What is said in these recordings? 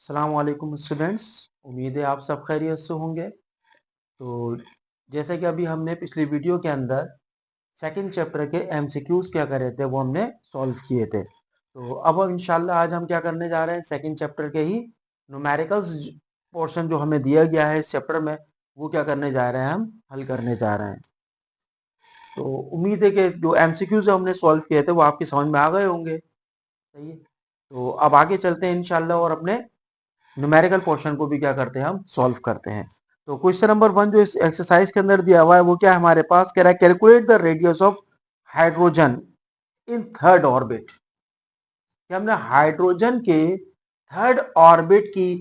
अस्सलाम वालेकुम स्टूडेंट्स। उम्मीद है आप सब खैरियत से होंगे। तो जैसे कि अभी हमने पिछली वीडियो के अंदर सेकंड चैप्टर के एमसीक्यूज क्या करे थे वो हमने सॉल्व किए थे। तो अब इंशाल्लाह आज हम क्या करने जा रहे हैं, सेकंड चैप्टर के ही न्यूमेरिकल्स पोर्शन जो हमें दिया गया है इस चैप्टर में वो क्या करने जा रहे हैं, हम हल करने जा रहे हैं। तो उम्मीद है कि जो एमसीक्यूज हमने सॉल्व किए थे वो आपकी समझ में आ गए होंगे। सही है, तो अब आगे चलते हैं इंशाल्लाह और अपने न्यूमेरिकल पोर्शन को भी क्या करते हैं, हम सॉल्व करते हैं। तो क्वेश्चन नंबर 1 जो इस एक्सरसाइज के अंदर दिया हुआ है वो क्या है हमारे पास, कह रहा है calculate the radius of hydrogen in third orbit. कि हमने हाइड्रोजन के थर्ड ऑर्बिट की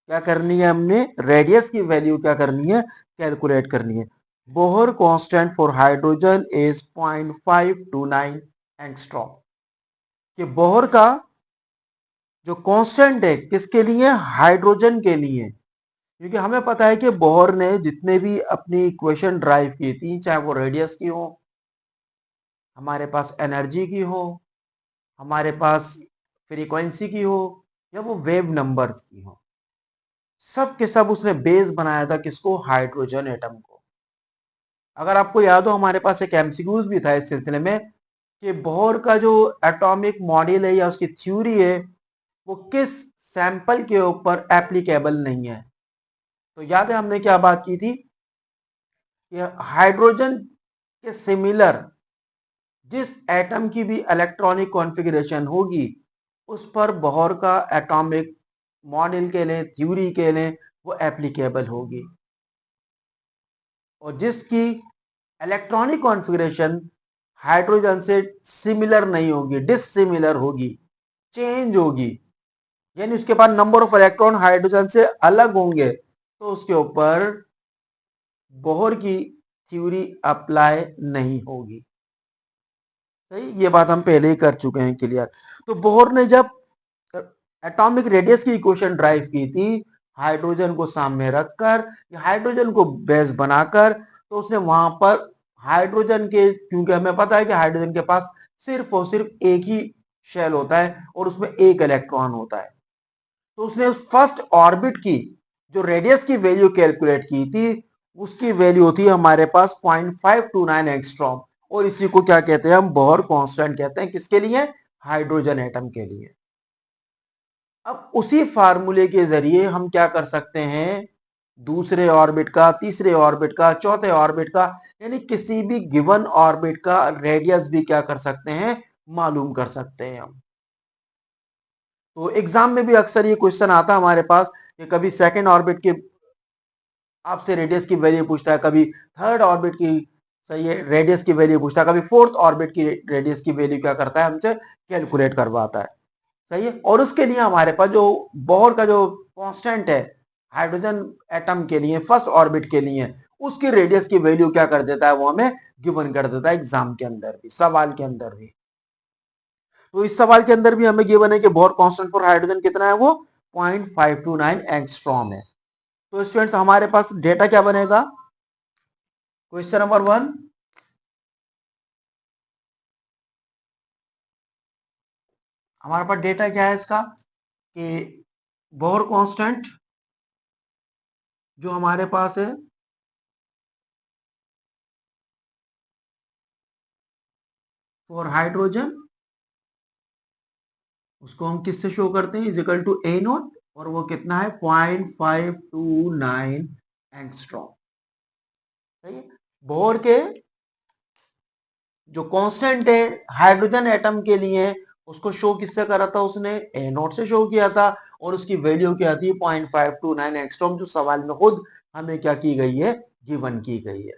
क्या करनी है, हमने रेडियस की वैल्यू क्या करनी है, कैलकुलेट करनी है। Bohr constant for hydrogen is 0.529 angstrom. कि बोहर का जो कांस्टेंट है किसके लिए, हाइड्रोजन के लिए। क्योंकि हमें पता है कि बोहर ने जितने भी अपनी इक्वेशन ड्राइव की थी, चाहे वो रेडियस की हो, हमारे पास एनर्जी की हो, हमारे पास फ्रीक्वेंसी की हो, या वो वेव नंबर्स की हो, सब के सब उसने बेस बनाया था किसको, हाइड्रोजन एटम को। अगर आपको याद हो हमारे पास एक एमसीक्यूज भी था इस सिलसिले में कि बोहर का जो एटॉमिक मॉडल है या उसकी थ्योरी है वो किस सैंपल के ऊपर एप्लीकेबल नहीं है। तो याद है हमने क्या बात की थी कि हाइड्रोजन के सिमिलर जिस एटम की भी इलेक्ट्रॉनिक कॉन्फ़िगरेशन होगी उस पर बोहर का एटॉमिक मॉडल के लिए, थ्योरी के लिए वो एप्लीकेबल होगी। और जिसकी इलेक्ट्रॉनिक कॉन्फ़िगरेशन हाइड्रोजन से सिमिलर नहीं होगी, डिसिमिलर होगी, चेंज होगी, यानी उसके पास नंबर ऑफ इलेक्ट्रॉन हाइड्रोजन से अलग होंगे, तो उसके ऊपर बोहर की थ्योरी अप्लाई नहीं होगी। सही, ये बात हम पहले ही कर चुके हैं क्लियर। तो बोहर ने जब एटॉमिक रेडियस की इक्वेशन ड्राइव की थी हाइड्रोजन को सामने रखकर, हाइड्रोजन को बेस बनाकर, तो उसने वहां पर हाइड्रोजन के, क्योंकि हमें पता है कि हाइड्रोजन के पास सिर्फ और सिर्फ एक ही शेल होता है और उसमें एक इलेक्ट्रॉन होता है, तो उसने उस फर्स्ट ऑर्बिट की जो रेडियस की वैल्यू कैलकुलेट की थी उसकी वैल्यू थी हमारे पास 0.529 एंगस्ट्रॉम। और इसी को क्या कहते हैं, हम बोहर कांस्टेंट कहते हैं, किसके लिए, हाइड्रोजन एटम के लिए। अब उसी फार्मूले के जरिए हम क्या कर सकते हैं, दूसरे ऑर्बिट का, तीसरे ऑर्बिट का, चौथे ऑर्बिट का, यानी किसी भी गिवन ऑर्बिट का रेडियस भी क्या कर सकते हैं, मालूम कर सकते हैं हम। तो एग्जाम में भी अक्सर ये क्वेश्चन आता है हमारे पास कि कभी सेकंड ऑर्बिट के आपसे रेडियस की वैल्यू पूछता है, कभी थर्ड ऑर्बिट की, सही है, रेडियस की वैल्यू पूछता है, कभी फोर्थ ऑर्बिट की रेडियस की वैल्यू क्या करता है, हमसे कैलकुलेट करवाता है। सही है, और उसके लिए हमारे पास जो बोहर का जो कांस्टेंट है हाइड्रोजन एटम के लिए फर्स्ट ऑर्बिट के लिए, उसकी रेडियस की वैल्यू क्या कर देता है, वो हमें गिवन कर देता है एग्जाम के अंदर भी, सवाल के अंदर भी। तो इस सवाल के अंदर भी हमें गिवन है कि बोहर कांस्टेंट फॉर हाइड्रोजन कितना है, वो 0.529 एंगस्ट्रॉम है। तो स्टूडेंट्स हमारे पास डेटा क्या बनेगा, क्वेश्चन नंबर 1, हमारे पास डेटा क्या है इसका कि बोहर कांस्टेंट जो हमारे पास है फॉर हाइड्रोजन, उसको हम किससे शो करते हैं, इजिकल टू ए नोट, और वो कितना है 0.529 एंगस्ट्रॉम। सही है, बोहर के जो कांस्टेंट है हाइड्रोजन एटम के लिए उसको शो किससे करा था, उसने ए नोट से शो किया था, और उसकी वैल्यू क्या थी 0.529 एंगस्ट्रॉम, जो सवाल में खुद हमें क्या की गई है, गिवन की गई है।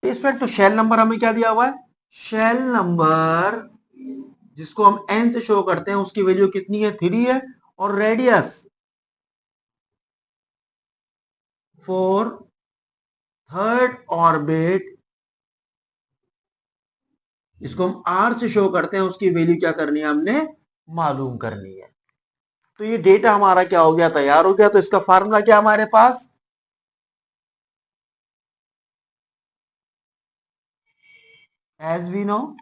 इसमें तो शेल नंबर हमें क्या दिया हुआ है, शेल नंबर जिसको हम एन से शो करते हैं उसकी वैल्यू कितनी है, 3 है, और रेडियस फॉर थर्ड ऑर्बिट इसको हम आर से शो करते हैं, उसकी वैल्यू क्या करनी है, हमने मालूम करनी है। तो ये डेटा हमारा क्या हो गया, तैयार हो गया। तो इसका फार्मूला क्या हमारे पास, as we know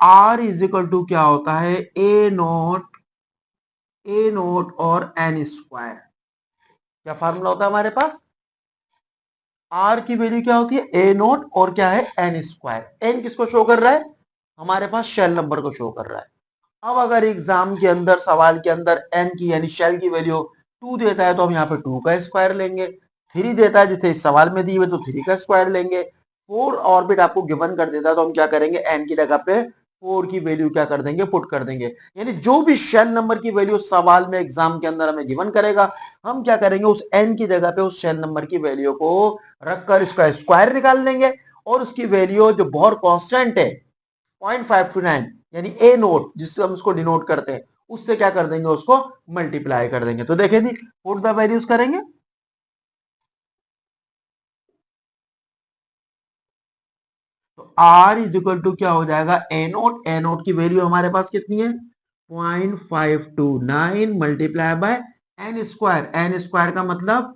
R is equal to क्या होता है, ए नोट और एन स्क्वायर। क्या फार्मूला होता है हमारे पास, आर की वैल्यू क्या होती है, ए नोट और क्या है, एन स्क्वायर। एन किसको शो कर रहा है, हमारे पास शेल नंबर को शो कर रहा है। अब अगर एग्जाम के अंदर, सवाल के अंदर एन की यानी शेल की वैल्यू 2 देता है तो हम यहाँ पे 2 का स्क्वायर लेंगे। 3 देता है जिसे इस सवाल में दी हुई तो 3 का स्क्वायर लेंगे। 4 ऑर्बिट आपको गिवन कर देता है तो हम क्या करेंगे, एन की जगह पे 4 की वैल्यू क्या कर देंगे, पुट कर देंगे। यानी जो भी शेल नंबर की वैल्यू सवाल में एग्जाम के अंदर हमें गिवन करेगा, हम क्या करेंगे, उस एन की जगह पे उस शेल नंबर की वैल्यू को रखकर इसका स्क्वायर निकाल लेंगे और उसकी वैल्यू जो बहुत कांस्टेंट है 0.529 यानी ए नोट जिससे हम उसको डिनोट करते हैं, उससे क्या कर देंगे, उसको मल्टीप्लाई कर देंगे। तो देखिए जी, पुट द वैल्यूज करेंगे तो R इज इक्वल टू क्या हो जाएगा, ए नोट की वैल्यू हमारे पास कितनी है 0.529 मल्टीप्लाई बाय एन स्क्वायर का मतलब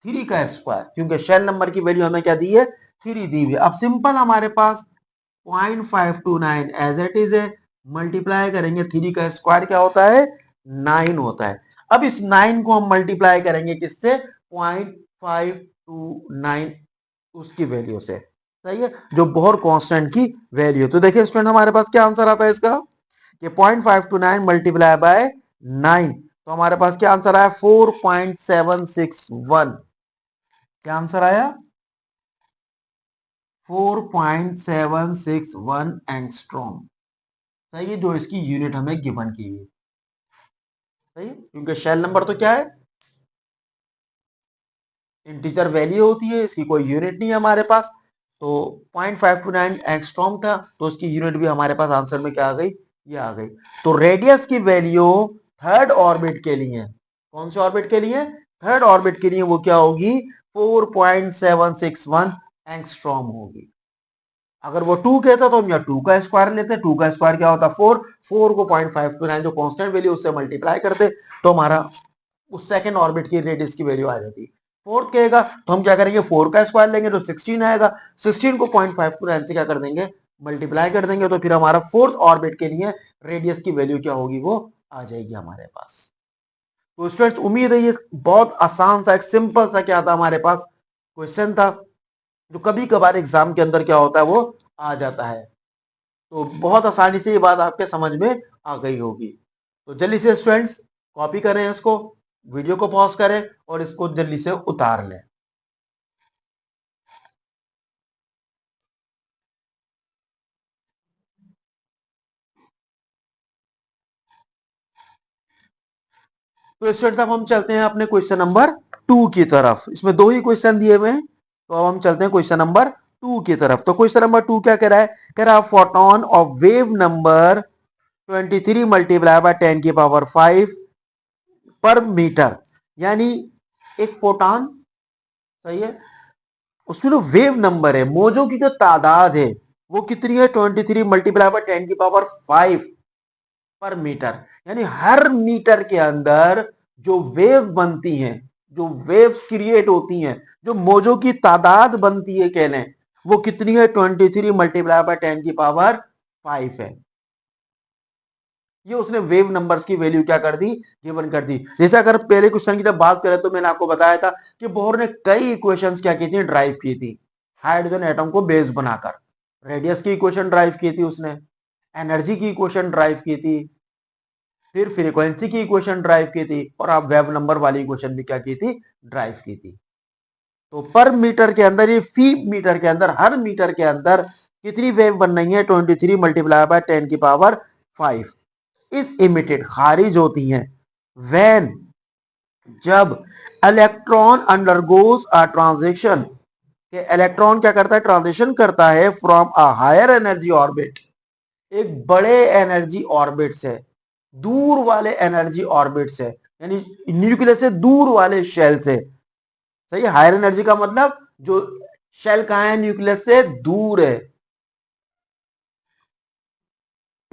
3 का स्क्वायर, क्योंकि शेल नंबर की वैल्यू हमें क्या दी है, 3 दी हुई है। अब सिंपल हमारे पास 0.529 एज इट इज है, मल्टीप्लाई करेंगे 3 का स्क्वायर क्या होता है, 9 होता है। अब इस 9 को हम मल्टीप्लाई करेंगे किससे, 0.529 उसकी वैल्यू से, सही है, जो बोहर कांस्टेंट की वैल्यू। तो देखिए स्टूडेंट हमारे पास क्या आंसर आता है इसका, कि 0.529 मल्टीप्लाई बाय 9, तो हमारे पास क्या आंसर आया, 4.761। क्या आंसर आया, 4.761 एंगस्ट्रॉम, सही है, जो इसकी यूनिट हमें गिवन की हुई, सही है, क्योंकि शेल नंबर तो क्या है, इंटीजर वैल्यू होती है, इसकी कोई यूनिट नहीं है हमारे पास। तो 0.529 एंगस्ट्रॉम था, तो उसकी यूनिट भी हमारे पास आंसर में क्या आ गई, ये आ गई। तो रेडियस की वैल्यू थर्ड ऑर्बिट के लिए, कौन से ऑर्बिट के लिए, थर्ड ऑर्बिट के लिए वो क्या होगी, 4.761 एंगस्ट्रॉम होगी। अगर वो 2 कहता तो हम यहाँ 2 का स्क्वायर लेते, 2 का स्क्वायर क्या होता, 4, 4 को 0.529 जो कांस्टेंट वैल्यू उससे मल्टीप्लाई करते तो हमारा उस सेकंड ऑर्बिट की रेडियस की वैल्यू आ जाती। फोर्थ कहेगा तो हम क्या करेंगे, 4 का स्क्वायर लेंगे तो 16 आएगा, 16 को 0.529 से क्या कर देंगे, मल्टीप्लाई कर देंगे, तो फिर हमारा फोर्थ ऑर्बिट के लिए रेडियस की वैल्यू क्या होगी, वो आ जाएगी हमारे पास। तो स्टूडेंट्स उम्मीद है ये बहुत आसान सा, एक सिंपल सा क्या था हमारे पास क्वेश्चन था, जो कभी कभार एग्जाम के अंदर क्या होता है वो आ जाता है। तो बहुत आसानी से ये बात आपके समझ में आ गई होगी। तो जल्दी से स्टूडेंट्स कॉपी करें इसको, वीडियो को पॉज करें और इसको जल्दी से उतार लें। तो स्टूडेंट्स अब हम चलते हैं अपने क्वेश्चन नंबर 2 की तरफ। इसमें 2 ही क्वेश्चन दिए हुए हैं, तो अब हम चलते हैं क्वेश्चन नंबर 2 की तरफ। तो क्वेश्चन नंबर 2 क्या कह रहा है, कह रहा है photon of wave number 23 multiply by 10 की पावर 5 पर मीटर, यानी एक फोटोन, सही है, उसमें जो वेव नंबर है, मौजों की जो तादाद है वो कितनी है, 23 मल्टीप्लाई बाय 10 की पावर 5 पर मीटर, यानी हर मीटर के अंदर जो वेव बनती हैं, जो वेव्स क्रिएट होती हैं, जो मौजों की तादाद बनती है कह लें, वो कितनी है, 23 मल्टीप्लाई बाय 10 की पावर 5 है। ये उसने वेव नंबर्स की वैल्यू क्या कर दी, गिवन कर दी। जैसे अगर पहले क्वेश्चन की जब बात करें तो मैंने आपको बताया था कि बोहर ने कई इक्वेशंस क्या की थी, ड्राइव की थी, हाइड्रोजन एटम को बेस बनाकर। रेडियस की इक्वेशन ड्राइव की थी उसने, एनर्जी की इक्वेशन ड्राइव की थी, फिर फ्रीक्वेंसी की इक्वेशन ड्राइव की थी, और आप वेव नंबर वाली इक्वेशन भी क्या की थी, ड्राइव की थी। तो पर मीटर के अंदर, ये फी मीटर के अंदर, हर मीटर के अंदर कितनी वेव बन रही है, 23 मल्टीप्लाई बाय 10 की पावर 5 इज इमिटेड, खारिज होती हैं, व्हेन, जब इलेक्ट्रॉन अंडरगोज अ ट्रांजिशन, के इलेक्ट्रॉन क्या करता है, ट्रांजिशन करता है from a higher energy orbit, एक बड़े एनर्जी ऑर्बिट से दूर वाले एनर्जी ऑर्बिट से, यानी न्यूक्लियस से दूर वाले शेल से, सही है, हायर एनर्जी का मतलब जो शेल कहां है, न्यूक्लियस से दूर है,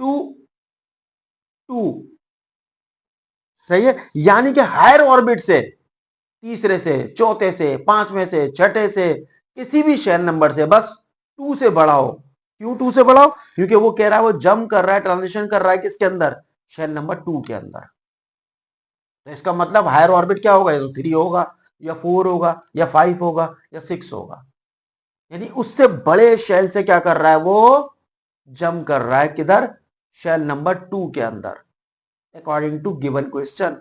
टू टू, सही है, यानी कि हायर ऑर्बिट से, तीसरे से, चौथे से, पांचवें से, छठे से, किसी भी शेल नंबर से, बस 2 से बड़ा हो, क्यों 2 से बढ़ाओ? क्योंकि वो कह रहा है वो जंप कर रहा है, ट्रांजिशन कर रहा है किसके अंदर? शेल नंबर 2 के अंदर। तो इसका मतलब हायर ऑर्बिट क्या होगा? या तो 3 होगा, या 4 होगा, या 5 होगा, या 6 होगा। यानी उससे बड़े शेल से क्या कर रहा है? वो जंप कर रहा है किधर? शेल नंबर 2 के अंदर, अकॉर्डिंग टू गिवन क्वेश्चन।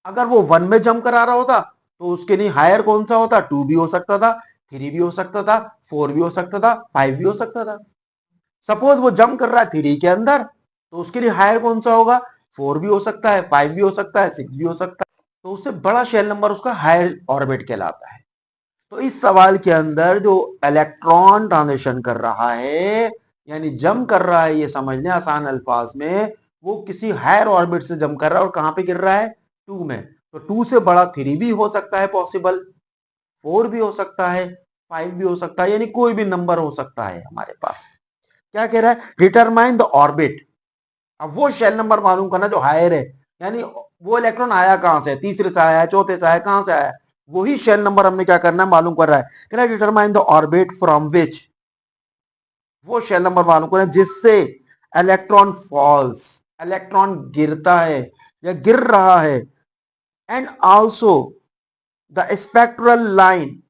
अगर वो 1 में जंप करा रहा होता तो उसके लिए हायर कौन सा होता? 2 भी हो सकता था, 3 भी हो सकता था, 4 भी हो सकता था, 5 भी हो सकता था। सपोज वो जंप कर रहा है 3 के अंदर, तो उसके लिए हायर कौन सा होगा? 4 भी हो सकता है, 5 भी हो सकता है, 6 भी हो सकता है। तो उससे बड़ा शेल नंबर उसका हायर ऑर्बिट कहलाता है। तो इस सवाल के अंदर जो इलेक्ट्रॉन ट्रांजिशन कर रहा है, यानी जंप कर रहा है, ये समझ लें आसान अल्फाज में, वो किसी हायर ऑर्बिट से जंप कर रहा है। और कहां पे गिर रहा है? 2 में। तो 2 से बड़ा 3 भी हो सकता है पॉसिबल, 4 भी हो सकता है, 5 भी हो सकता है, यानी कोई भी नंबर हो सकता है हमारे पास। क्या कह रहा है? Determine the orbit. अब वो शेल नंबर मालूम करना जो हायर है, यानी वो इलेक्ट्रॉन आया कहां से? तीसरे से आया है, चौथे से आया, कहां से आया? वही शेल नंबर हमने क्या करना है? मालूम कर रहा है। कह रहा है determine the orbit from which, वो शेल नंबर मालूम करना जिससे इलेक्ट्रॉन फॉल्स, इलेक्ट्रॉन गिरता है या गिर रहा है, and also the spectral line,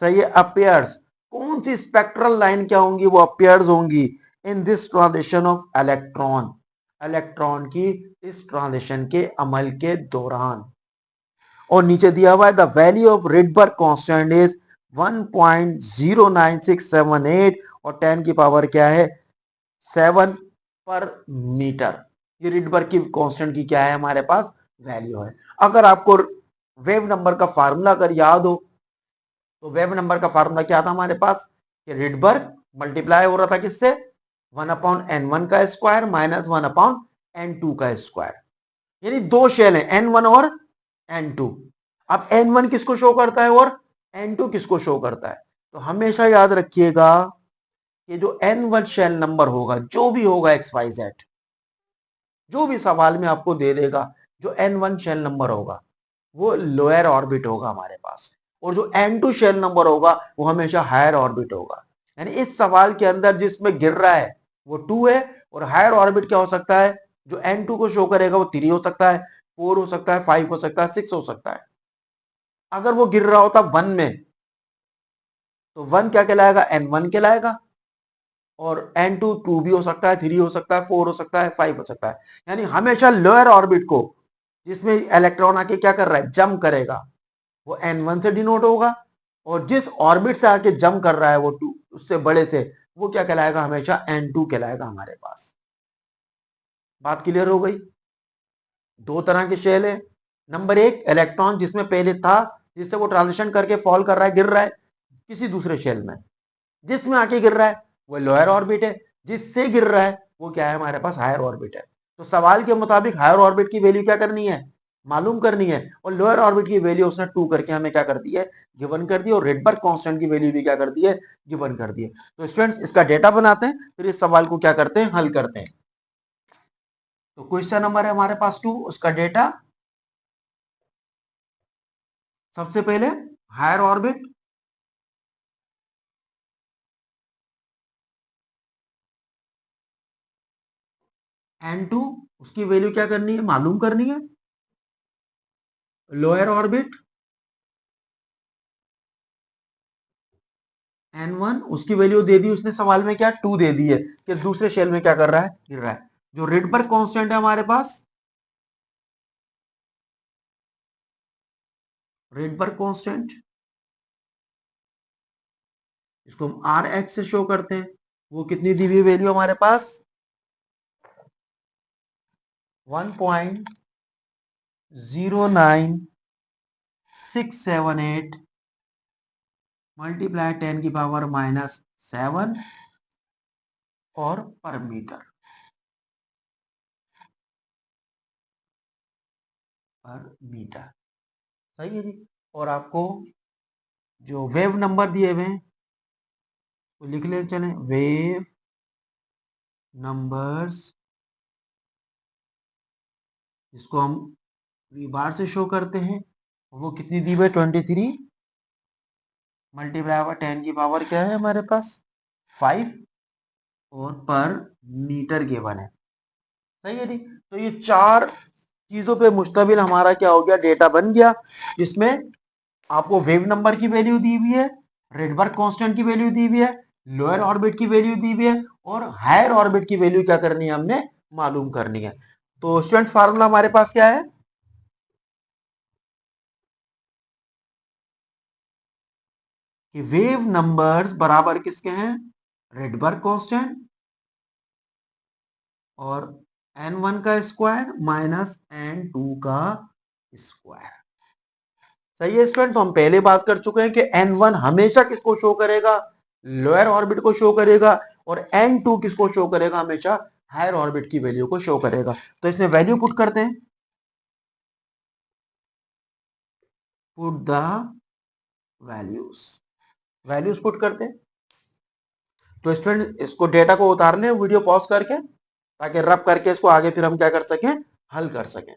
सही है, अपियर्स। कौन सी स्पेक्ट्रल लाइन क्या होंगी? वो अपियर्स होंगी in this transition of electron, electron की इस ट्रांजिशन के अमल के दौरान। और नीचे दिया हुआ है the value of Rydberg constant is 1.09678 और 10 की पावर क्या है? 7 पर मीटर। ये रिडबर्ग की कांस्टेंट की क्या है हमारे पास? वैल्यू है। अगर आपको वेव नंबर का फार्मूला अगर याद हो, तो वेव नंबर का फार्मूला क्या था हमारे पास? कि रिडबर्ग मल्टीप्लाई हो रहा था किससे? 1/n1 का स्क्वायर माइनस 1/n2 का स्क्वायर। यानी दो शेल है, n1 और n2। अब n1 किसको शो करता है और n2 किसको शो करता है? तो हमेशा याद रखिएगा कि जो n1 शेल नंबर होगा, जो भी होगा XYZ, जो भी सवाल में आपको दे देगा, जो n1 शेल नंबर होगा वो लोअर ऑर्बिट होगा हमारे पास, और जो n2 शेल नंबर होगा वो हमेशा हायर ऑर्बिट होगा। यानी इस सवाल के अंदर जिसमें गिर रहा है वो 2 है, और हायर ऑर्बिट क्या हो सकता है? जो n2 को शो करेगा वो 3 हो सकता है, 4 हो सकता है, 5 हो सकता है, 6 हो सकता है। अगर वो गिर रहा होता 1 में, तो 1 क्या कहलाएगा? n1 कहलाएगा, और n2 2 भी हो सकता है, 3 हो सकता है, 4 हो सकता है, 5 हो सकता है। यानी हमेशा लोअर ऑर्बिट को, जिसमें इलेक्ट्रॉन आके क्या कर रहा है? जंप करेगा, वो n1 से डिनोट होगा, और जिस ऑर्बिट से आके जंप कर रहा है वो 2 उससे बड़े से, वो क्या कहलाएगा? हमेशा n2 कहलाएगा हमारे पास। बात क्लियर हो गई? दो तरह के शेल है। नंबर एक, इलेक्ट्रॉन जिसमें पहले था, जिससे वो ट्रांजिशन करके फॉल कर रहा है, गिर रहा है किसी दूसरे शेल में, जिसमें आके गिर रहा है वो लोअर ऑर्बिट है, जिससे गिर रहा है वो क्या है? हमारे पास हायर ऑर्बिट है। तो सवाल के मुताबिक हायर ऑर्बिट की वैल्यू क्या करनी है? मालूम करनी है। और लोअर ऑर्बिट की वैल्यू उसने 2 करके हमें क्या कर दी है? गिवन कर दी। और रेडबर्ग कांस्टेंट की वैल्यू भी क्या कर दी है? गिवन कर दी है। तो स्टूडेंट्स इसका डेटा बनाते हैं, फिर इस सवाल को क्या करते हैं? हल करते हैं। तो क्वेश्चन नंबर है हमारे पास 2, उसका डेटा। सबसे पहले हायर ऑर्बिट, n2, उसकी वैल्यू क्या करनी है? मालूम करनी है। लोअर ऑर्बिट n1, उसकी वैल्यू दे दी उसने सवाल में, क्या? 2 दे दी है, कि दूसरे शेल में क्या कर रहा है? गिर रहा है। जो रिडबर्ग कांस्टेंट है हमारे पास, रिडबर्ग कांस्टेंट, इसको हम आर एच से शो करते हैं। वो कितनी दी हुई वैल्यू हमारे पास? 1.09678 मल्टीप्लाई 10 की पावर माइनस 7 और पर मीटर, पर मीटर। सही है जी। और आपको जो वेव नंबर दिए हुए हैं तो लिख ले चले, वेव नंबर्स, इसको हम वी बार से शो करते हैं। वो कितनी दी हुई है? 23 मल्टीप्लाई 10 की पावर क्या है हमारे पास? 5 और पर मीटर गिवन है। सही है जी। तो ये चार चीजों पे मुश्तमिल हमारा क्या हो गया, डेटा बन गया, जिसमें आपको वेव नंबर की वैल्यू दी हुई है, रेडबर्ग कांस्टेंट की वैल्यू दी हुई है, लोअर ऑर्बिट की वैल्यू दी हुई है, और हायर ऑर्बिट की वैल्यू क्या करनी है, हमने मालूम करनी है। तो स्टूडेंट फार्मूला हमारे पास क्या है कि वेव नंबर्स बराबर किसके हैं, रेडबर्ग कांस्टेंट और n1 का स्क्वायर माइनस n2 का स्क्वायर। सही है स्टूडेंट। तो हम पहले बात कर चुके हैं कि n1 हमेशा किसको शो करेगा, लोअर ऑर्बिट को शो करेगा, और n2 किसको शो करेगा, हमेशा हायर ऑर्बिट की वैल्यू को शो करेगा। तो इसमें वैल्यू पुट करते हैं, put the values, values put करते हैं। तो स्टूडेंट इसको डेटा को उतार लें वीडियो पॉज करके, ताकि रब करके इसको आगे फिर हम क्या कर सकें, हल कर सकें।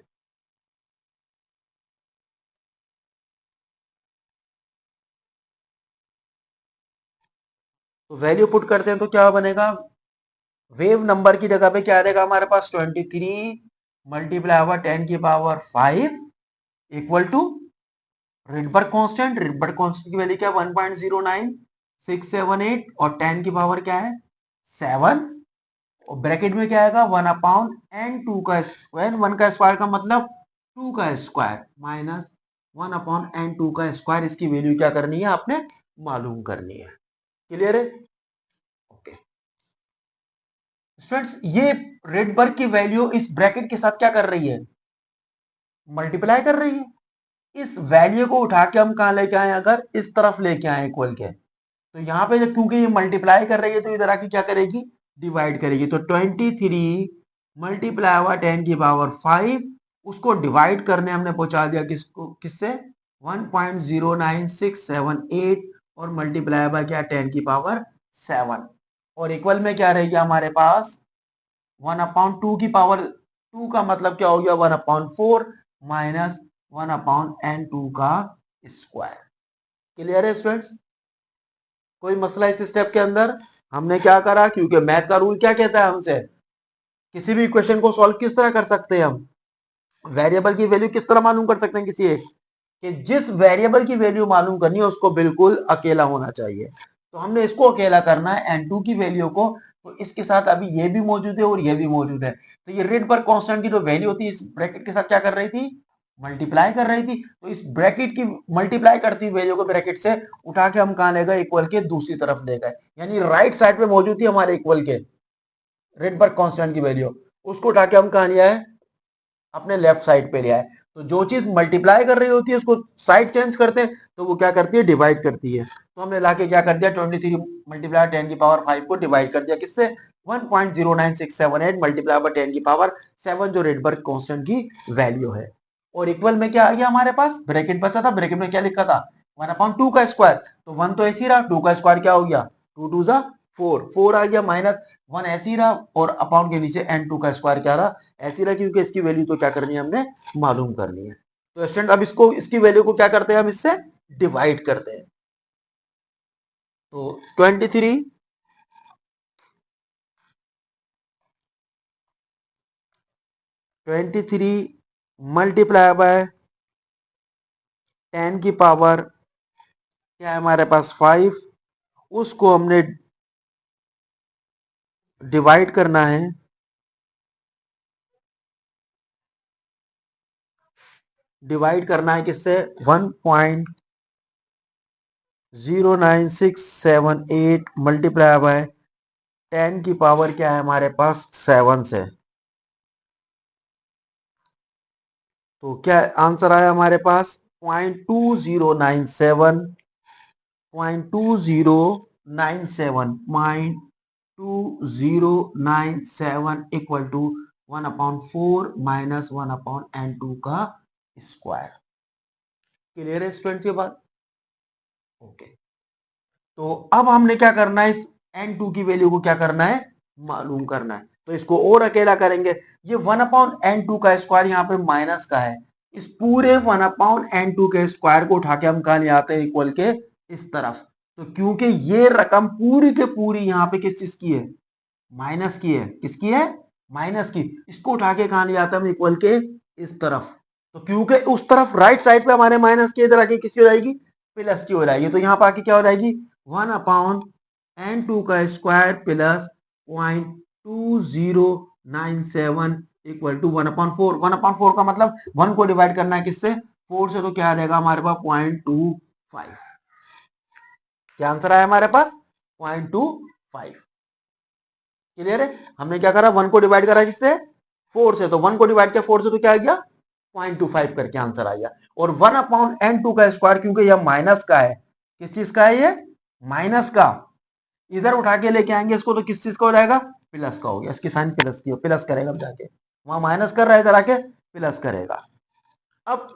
तो वैल्यू पुट करते हैं तो क्या बनेगा, वेव नंबर की जगह पे क्या रहेगा हमारे पास, 23 मल्टीप्लाई हुआ 10 की power 5 equal to Rydberg constant, Rydberg constant की वैल्यू क्या, 1.09678 और 10 की पावर क्या है 7, और ब्रैकेट में क्या आएगा 1 अपॉन n2 का स्क्वायर, 1 का स्क्वायर का मतलब 2 का स्क्वायर माइनस 1 अपॉन n2 का स्क्वायर। इसकी वैल्यू क्या करनी है, आपने मालूम करनी है। क्लियर है, ओके। स्टूडेंट्स ये रेडबर्ग की वैल्यू इस ब्रैकेट के साथ क्या कर रही है, मल्टीप्लाई कर रही है। इस वैल्यू को उठा के हम कहां लेके आए, अगर इस तरफ लेके आए इक्वल के, तो यहाँ पे क्योंकि ये मल्टीप्लाई कर रही है तो इधर आके क्या करेगी, डिवाइड करेगी। तो 23 मल्टीप्लाई हुआ 10 की पावर 5, उसको डिवाइड करने हमने पहुंचा दिया किसको, किससे 1.09678 और मल्टीप्लाई बाय क्या 10 की पावर 7, और इक्वल में क्या रहेगी हमारे पास 1/2 की पावर 2 का मतलब क्या हो गया 1/4 माइनस 1/n2 का स्क्वायर। क्लियर है स्टूडेंट्स, कोई मसला इस स्टेप के अंदर। हमने क्या करा, क्योंकि मैथ का रूल क्या कहता है हमसे, किसी भी इक्वेशन को सॉल्व किस तरह कर सकते हैं हम, वेरिएबल की वैल्यू किस तरह मालूम कर सकते हैं किसी एक, कि जिस वेरिएबल की वैल्यू मालूम करनी है उसको बिल्कुल अकेला होना चाहिए। तो हमने इसको अकेला करना है n2 की वैल्यू को, तो इसके साथ अभी ये भी मौजूद है और ये भी मौजूद है। तो ये रेडबर्ग कांस्टेंट की जो वैल्यू होती है इस ब्रैकेट के साथ क्या कर रही थी, मल्टीप्लाई कर रही थी। तो इस ब्रैकेट की मल्टीप्लाई करती हुई वैल्यू को ब्रैकेट से उठा के हम कहां ले गए, इक्वल के दूसरी तरफ ले गए, यानी राइट साइड पे मौजूद थी हमारे इक्वल के रेडबर्ग कांस्टेंट की वैल्यू, उसको उठा के हम कहां ले आए, अपने लेफ्ट साइड पे ले आए। तो जो चीज मल्टीप्लाई कर रही होती है उसको साइड चेंज करते हैं तो वो क्या करती है, डिवाइड करती है। तो हमने लाके क्या कर दिया, 23 मल्टीप्लाई 10 की पावर 5 को डिवाइड कर दिया किससे, 1.09678 मल्टीप्लाई बाय 10 की पावर 7 जो रेडबर्ग कांस्टेंट की वैल्यू है। और इक्वल में क्या आ गया हमारे पास, ब्रैकेट बचा था, ब्रैकेट में क्या लिखा था 1/2 का स्क्वायर, तो 1 तो ऐसी रहा, 2 का स्क्वायर क्या हो गया 2 2 जा 4, 4 आ गया, माइनस 1 ऐसी रहा, और अपॉन के नीचे n2 का स्क्वायर क्या रहा, ऐसी रहा, क्योंकि इसकी वैल्यू तो क्या करनी है हमने मालूम करनी है। तो स्टूडेंट अब इसको, इसकी वैल्यू को क्या करते हैं हम, इससे डिवाइड करते हैं। तो 23 मल्टीप्लाई बाय 10 की पावर क्या है हमारे पास 5, उसको हमने डिवाइड करना है, डिवाइड करना है किससे 1.09678 मल्टीप्लाई बाय 10 की पावर क्या है हमारे पास 7 से। तो क्या आंसर आया हमारे पास 0.2097, 0.2097 इक्वल टू 1/4 माइनस 1/n2 का स्क्वायर। क्लियर है स्टूडेंट्स ये बात, ओके। तो अब हमने क्या करना है, इस n2 की वैल्यू को क्या करना है, मालूम करना है। तो इसको और अकेला करेंगे, ये 1/n2 का स्क्वायर यहाँ पे माइनस का है, इस पूरे 1/n2 के स्क्वायर को उठा के हम कहा ले आते हैं इक्वल के इस तरफ। तो क्योंकि ये रकम पूरी के पूरी यहाँ पे किस चीज की है, माइनस की है। किसकी है, माइनस की। इसको उठा के कहां ले जाता है इक्वल के इस तरफ। तो क्योंकि उस तरफ राइट साइड पे हमारे माइनस की, इधर आके किसकी हो जाएगी, प्लस की हो जाएगी। तो यहाँ पर आके क्या हो जाएगी, 1/n2 का स्क्वायर प्लस 0.2097 इक्वल टू 1/4। 1/4 का मतलब 1 को डिवाइड करना है किससे, 4 से। तो क्या आ जाएगा हमारे पास 0.25। क्या आंसर आया हमारे पास, 0.25। क्लियर है। हमने क्या करा, 1 को डिवाइड करा किससे, 4 से। तो 1 को डिवाइड किया 4 से तो क्या आ गया, 0.25 करके आंसर आ गया। और 1/n2 का स्क्वायर, क्योंकि यह माइनस का है, किस चीज का है ये, माइनस का। इधर उठा के लेके आएंगे इसको तो किस चीज का हो जाएगा, प्लस का हो गया। इसकी साइन प्लस की, प्लस करेगा जाके, वहां माइनस कर रहा है, इधर आके प्लस करेगा। अब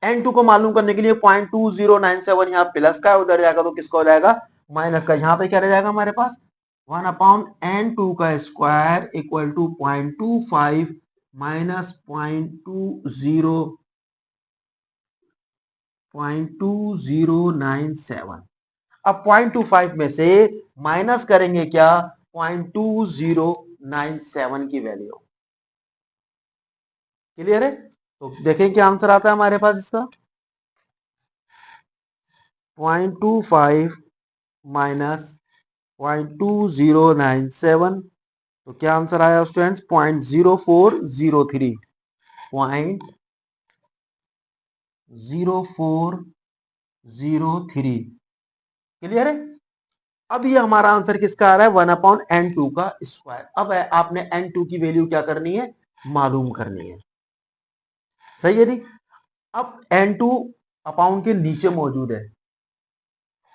n2 को मालूम करने के लिए 0.2097 यहाँ प्लस का है, उधर जाएगा तो किसका हो जाएगा, माइनस का। यहाँ पे क्या रह जाएगा हमारे पास, 1/n2 का स्क्वायर इक्वल टू 0.25 माइनस 0.2097। अब 0.25 में से माइनस करेंगे क्या, 0.2097 की वैल्यू। क्लियर है। तो देखें क्या आंसर आता है हमारे पास इसका, 0.25 माइनस 0.2097। तो क्या आंसर आया स्टूडेंट्स, 0.0403। 0.0403। क्लियर है। अब ये हमारा आंसर किसका आ रहा है, 1/n2 का स्क्वायर। अब आपने n2 की वैल्यू क्या करनी है, मालूम करनी है। सही है जी। अब n2 अपाउंड के नीचे मौजूद है,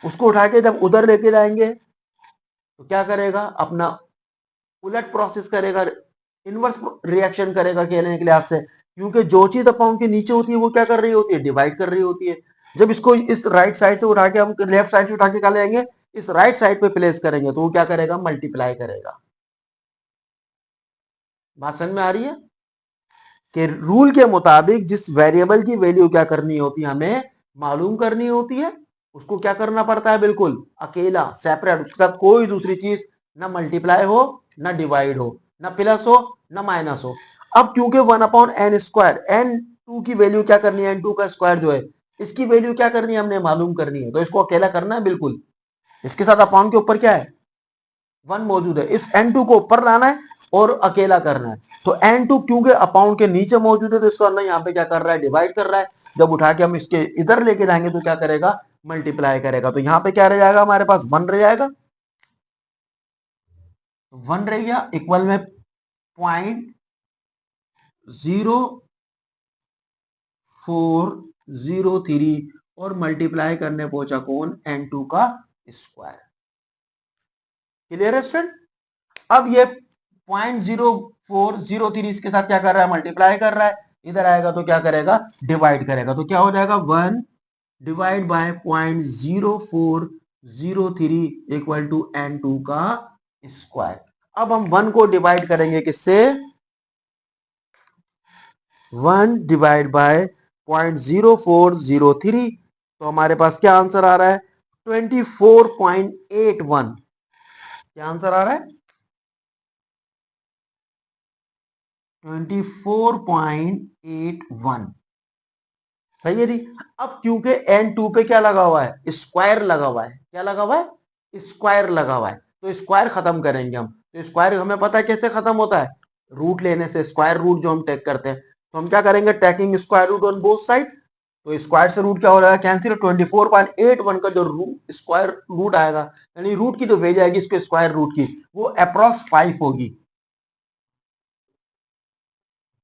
उसको उठा के जब उधर लेके जाएंगे तो क्या करेगा, अपना उलट प्रोसेस करेगा, इनवर्स रिएक्शन करेगा कहने के लिहाज से। क्योंकि जो चीज अपाउंड के नीचे होती है वो क्या कर रही होती है, डिवाइड कर रही होती है। जब इसको इस राइट साइड से उठा के हम लेफ्ट साइड से उठा के क्या लेंगे, इस राइट साइड पे प्लेस करेंगे तो वो क्या करेगा, मल्टीप्लाई करेगा। बात समझ में आ रही है कि रूल के मुताबिक जिस वेरिएबल की वैल्यू क्या करनी होती है, हमें मालूम करनी होती है, उसको क्या करना पड़ता है, बिल्कुल अकेला सेपरेट, उसके साथ कोई दूसरी चीज ना मल्टीप्लाई हो, ना डिवाइड हो, ना प्लस हो, ना माइनस हो। अब क्योंकि 1/n², n2 की वैल्यू क्या करनी है, n2 का स्क्वायर जो है, इसकी वैल्यू क्या करनी है, हमने मालूम करनी है। तो इसको अकेला करना है बिल्कुल, इसके साथ अपॉन के ऊपर क्या है, 1 मौजूद है। इस n2 को ऊपर लाना है और अकेला करना है। तो n2 क्योंकि अपाउंड के नीचे मौजूद है तो इसको अंदर यहाँ पे क्या कर रहा है, डिवाइड कर रहा है। जब उठा के हम इसके इधर लेके जाएंगे तो क्या करेगा, मल्टीप्लाई करेगा। तो यहाँ पे क्या रह जाएगा हमारे पास, 1 रह जाएगा। 1 रह गया इक्वल में 0.0403 और मल्टीप्लाई करने पहुंचा कौन, n2 का स्क्वायर। क्लियर है स्टूडेंट। अब ये 0.0403 इसके साथ क्या कर रहा है, मल्टीप्लाई कर रहा है। इधर आएगा तो क्या करेगा, डिवाइड करेगा। तो क्या हो जाएगा, 1 divide by 0.0403 equal to n2 का स्क्वायर। अब हम 1 को डिवाइड करेंगे किससे, 1 डिवाइड बाय 0.0403। तो हमारे पास क्या आंसर आ रहा है, 24.81। क्या आंसर आ रहा है, 24.81। सही है जी। अब क्योंकि n2 पे क्या लगा हुआ है, स्क्वायर लगा हुआ है। क्या लगा हुआ है, स्क्वायर लगा हुआ है। तो स्क्वायर खत्म करेंगे हम। तो स्क्वायर हमें पता है कैसे खत्म होता है, रूट लेने से, स्क्वायर रूट जो हम टेक करते हैं। तो हम क्या करेंगे, taking square root on both side. तो स्क्वायर से रूट क्या हो जाएगा, कैंसिल। 24.81 का जो स्क्वायर रूट आएगा, यानी रूट की जो वैल्यू आएगी इसके स्क्वायर रूट की, वो अप्रॉक्स 5 होगी।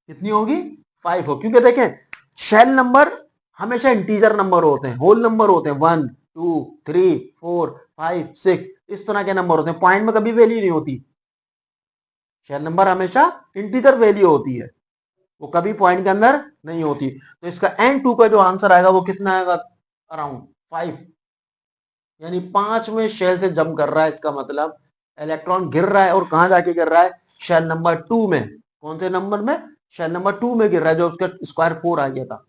कितनी होगी, 5 हो। क्योंकि देखें शेल नंबर हमेशा इंटीजर नंबर होते हैं, होल नंबर होते हैं, 1 2 3 4 5 6 इस तरह के नंबर होते हैं। पॉइंट में कभी वैल्यू नहीं होती। शेल नंबर हमेशा इंटीजर वैल्यू होती है, वो कभी पॉइंट के अंदर नहीं होती। तो इसका n2 का जो आंसर आएगा वो कितना आएगा, अराउंड 5। यानी 5 में शेल से जम कर रहा है। इसका मतलब इलेक्ट्रॉन गिर रहा है, और कहां जाके गिर रहा है, शेल नंबर 2 में। कौन से नंबर में, शेल नंबर 2 में गिर रहा है, जो उसका स्क्वायर 4 आ गया था।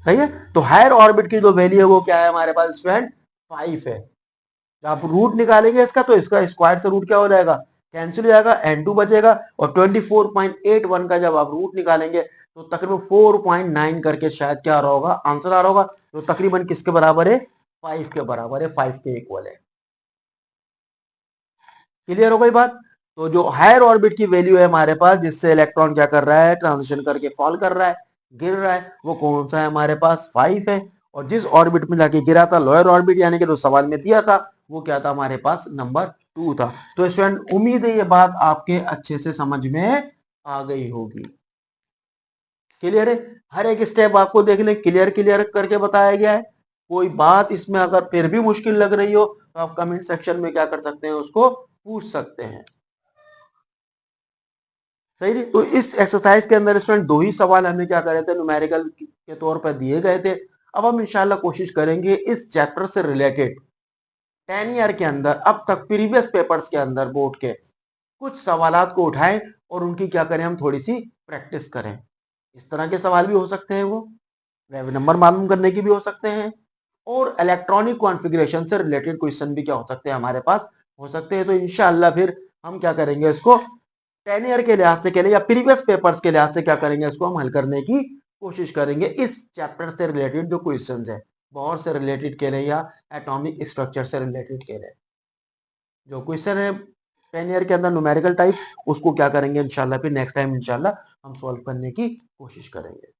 सही है। तो हायर ऑर्बिट की जो वैल्यू है वो क्या है हमारे पास स्टूडेंट, 5 है। जब आप रूट निकालेंगे इसका तो इसका स्क्वायर से रूट क्या हो जाएगा, कैंसिल हो जाएगा, n2 बचेगा। और 24.81 का जब आप रूट निकालेंगे तो तकरीबन 4.9 करके शायद क्या आ रहा होगा, आंसर आ रहा होगा, तो तकरीबन किसके बराबर है, 5 के बराबर है, 5 के इक्वल है। क्लियर हो गई बात। तो जो हायर ऑर्बिट की वैल्यू है हमारे पास, जिससे इलेक्ट्रॉन क्या कर रहा है, ट्रांजिशन करके फॉल कर रहा है, गिर रहा है, वो कौन सा है हमारे पास, 5 है। और जिस ऑर्बिट में जाके गिरा था, लोअर ऑर्बिट, यानी कि जो सवाल में दिया था, वो क्या था हमारे पास, नंबर 2 था। तो स्टूडेंट उम्मीद है ये बात आपके अच्छे से समझ में आ गई होगी। क्लियर है, हर एक स्टेप आपको देखने क्लियर क्लियर करके बताया गया है। कोई बात इसमें अगर फिर भी मुश्किल लग रही हो तो आप कमेंट सेक्शन में क्या कर सकते हैं, उसको पूछ सकते हैं। सही है। तो इस एक्सरसाइज के अंदर स्टूडेंट 2 ही सवाल हमें क्या करे थे, न्यूमेरिकल के तौर पर दिए गए थे। अब हम इंशाल्लाह कोशिश करेंगे इस चैप्टर से रिलेटेड 10 ईयर के अंदर अब तक प्रीवियस पेपर्स के अंदर बोर्ड के कुछ सवालात को उठाएं और उनकी क्या करें, हम थोड़ी सी प्रैक्टिस करें। इस तरह के सवाल भी हो सकते हैं, वो वेब नंबर मालूम करने की भी हो सकते हैं, और इलेक्ट्रॉनिक कॉन्फ़िगरेशन से रिलेटेड क्वेश्चन भी क्या हो सकते हैं हमारे पास, हो सकते हैं। तो इंशाल्लाह फिर हम क्या करेंगे, इसको 10 ईयर के लिहाज से करें या प्रीवियस पेपर्स के लिहाज से क्या करेंगे, इसको हम हल करने की कोशिश करेंगे। इस चैप्टर से रिलेटेड जो क्वेश्चंस है, बोर से रिलेटेड करें या एटॉमिक स्ट्रक्चर से रिलेटेड करें, जो क्वेश्चन है 10 ईयर के अंदर न्यूमेरिकल टाइप, उसको क्या करेंगे इंशाल्लाह फिर नेक्स्ट टाइम इंशाल्लाह हम सॉल्व करने की कोशिश करेंगे।